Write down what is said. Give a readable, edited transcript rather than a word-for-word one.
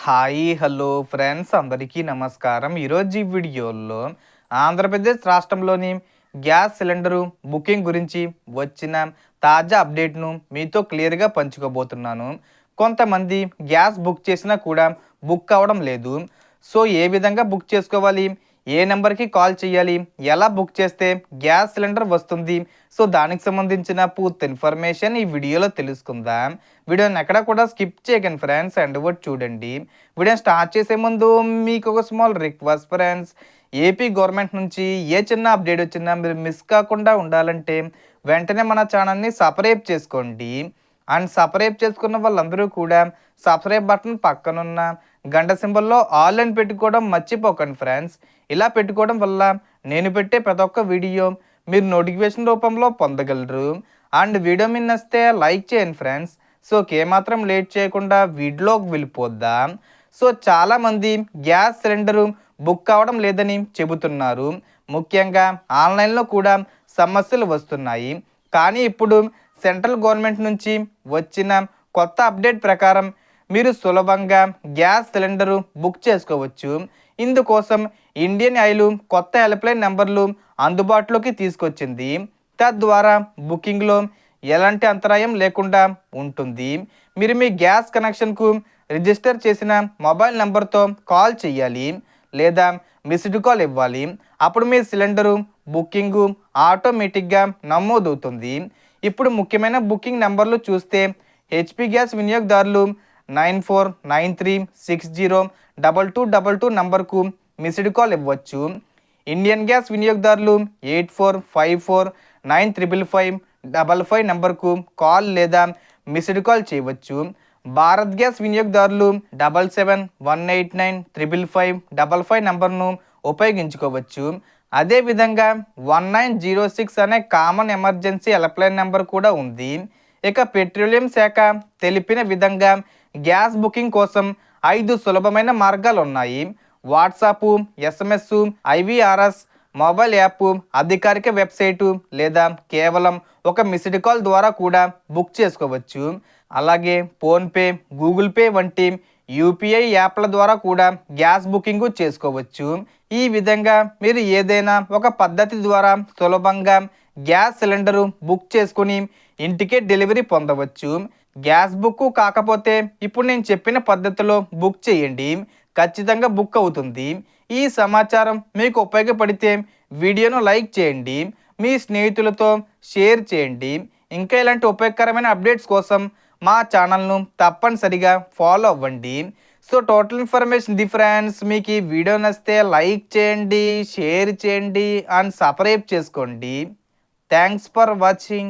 Hi hello friends అందరికీ నమస్కారం. ఈరోజు ఈ వీడియోలో ఆంధ్రప్రదేశ్ రాష్ట్రంలోని గ్యాస్ సిలిండరు బుకింగ్ గురించి వచ్చిన తాజా అప్డేట్ను మీతో క్లియర్గా పంచుకోబోతున్నాను. కొంతమంది గ్యాస్ బుక్ చేసినా కూడా బుక్ అవ్వడం లేదు. సో ఏ విధంగా బుక్ చేసుకోవాలి, ఏ నెంబర్కి కాల్ చేయాలి, ఎలా బుక్ చేస్తే గ్యాస్ సిలిండర్ వస్తుంది, సో దానికి సంబంధించిన పూర్తి ఇన్ఫర్మేషన్ ఈ వీడియోలో తెలుసుకుందాం. వీడియోని ఎక్కడ కూడా స్కిప్ చేయకండి ఫ్రెండ్స్, అండ్ ఒకటి చూడండి. వీడియో స్టార్ట్ చేసే ముందు మీకు ఒక small request friends, AP government నుంచి ఏ చిన్న అప్డేట్ వచ్చినా మీరు మిస్ కాకుండా ఉండాలంటే వెంటనే మన ఛానల్ని సబ్స్క్రైబ్ చేసుకోండి. అండ్ సబ్స్క్రైబ్ చేసుకున్న వాళ్ళందరూ కూడా సబ్స్క్రైబ్ బటన్ పక్కనున్న గంట సింబల్లో ఆల్ అని పెట్టుకోవడం మర్చిపోకండి ఫ్రెండ్స్. ఇలా పెట్టుకోవడం వల్ల నేను పెట్టే ప్రతి ఒక్క వీడియో మీరు నోటిఫికేషన్ రూపంలో పొందగలరు. అండ్ వీడియో మీద నచ్చితే లైక్ చేయండి ఫ్రెండ్స్. సో ఏమాత్రం లేట్ చేయకుండా వీడియోకి వెళ్ళిపోద్దాం. సో చాలామంది గ్యాస్ సిలిండరు బుక్ కావడం లేదని చెబుతున్నారు. ముఖ్యంగా ఆన్లైన్లో కూడా సమస్యలు వస్తున్నాయి. కానీ ఇప్పుడు సెంట్రల్ గవర్నమెంట్ నుంచి వచ్చిన కొత్త అప్డేట్ ప్రకారం మీరు సులభంగా గ్యాస్ సిలిండరు బుక్ చేసుకోవచ్చు. ఇందుకోసం ఇండియన్ ఆయిల్ కొత్త హెల్ప్లైన్ నెంబర్లు అందుబాటులోకి తీసుకొచ్చింది. తద్వారా బుకింగ్లో ఎలాంటి అంతరాయం లేకుండా ఉంటుంది. మీరు మీ గ్యాస్ కనెక్షన్కు రిజిస్టర్ చేసిన మొబైల్ నెంబర్తో కాల్ చేయాలి లేదా మిస్డ్ కాల్ ఇవ్వాలి. అప్పుడు మీ సిలిండరు బుకింగు ఆటోమేటిక్గా నమోదవుతుంది. ఇప్పుడు ముఖ్యమైన బుకింగ్ నెంబర్లు చూస్తే హెచ్పి గ్యాస్ వినియోగదారులు 9493602222 నంబర్కు మిస్డ్ కాల్ ఇవ్వచ్చు. ఇండియన్ గ్యాస్ వినియోగదారులు 8454955555 నంబర్కు కాల్ లేదా మిస్డ్ కాల్ చేయవచ్చు. భారత్ గ్యాస్ వినియోగదారులు 7718955555 నంబర్ను ఉపయోగించుకోవచ్చు. అదేవిధంగా 1906 అనే కామన్ ఎమర్జెన్సీ హెల్ప్లైన్ నెంబర్ కూడా ఉంది. ఇక పెట్రోలియం శాఖ తెలిపిన విధంగా గ్యాస్ బుకింగ్ కోసం 5 సులభమైన మార్గాలు ఉన్నాయి. WhatsApp, SMS, IVRS, mobile app, అధికారిక వెబ్సైటు లేదా కేవలం ఒక మిస్డ్ కాల్ ద్వారా కూడా బుక్ చేసుకోవచ్చు. అలాగే ఫోన్పే, గూగుల్ పే వంటి UPI యాప్ల ద్వారా కూడా గ్యాస్ బుకింగ్ చేసుకోవచ్చు. ఈ విధంగా మీరు ఏదైనా ఒక పద్ధతి ద్వారా సులభంగా గ్యాస్ సిలిండరు బుక్ చేసుకుని ఇంటికే డెలివరీ పొందవచ్చు. గ్యాస్ బుక్ కాకపోతే ఇప్పుడు నేను చెప్పిన పద్ధతిలో బుక్ చేయండి, ఖచ్చితంగా బుక్ అవుతుంది. ఈ సమాచారం మీకు ఉపయోగపడితే వీడియోను లైక్ చేయండి, మీ స్నేహితులతో షేర్ చేయండి. ఇంకా ఇలాంటి ఉపయోగకరమైన అప్డేట్స్ కోసం మా ఛానల్ను తప్పనిసరిగా ఫాలో అవ్వండి. సో టోటల్ ఇన్ఫర్మేషన్ ఫ్రెండ్స్, మీకు ఈ వీడియో నచ్చితే లైక్ చేయండి, షేర్ చేయండి అండ్ సబ్స్క్రైబ్ చేసుకోండి. Thanks for watching.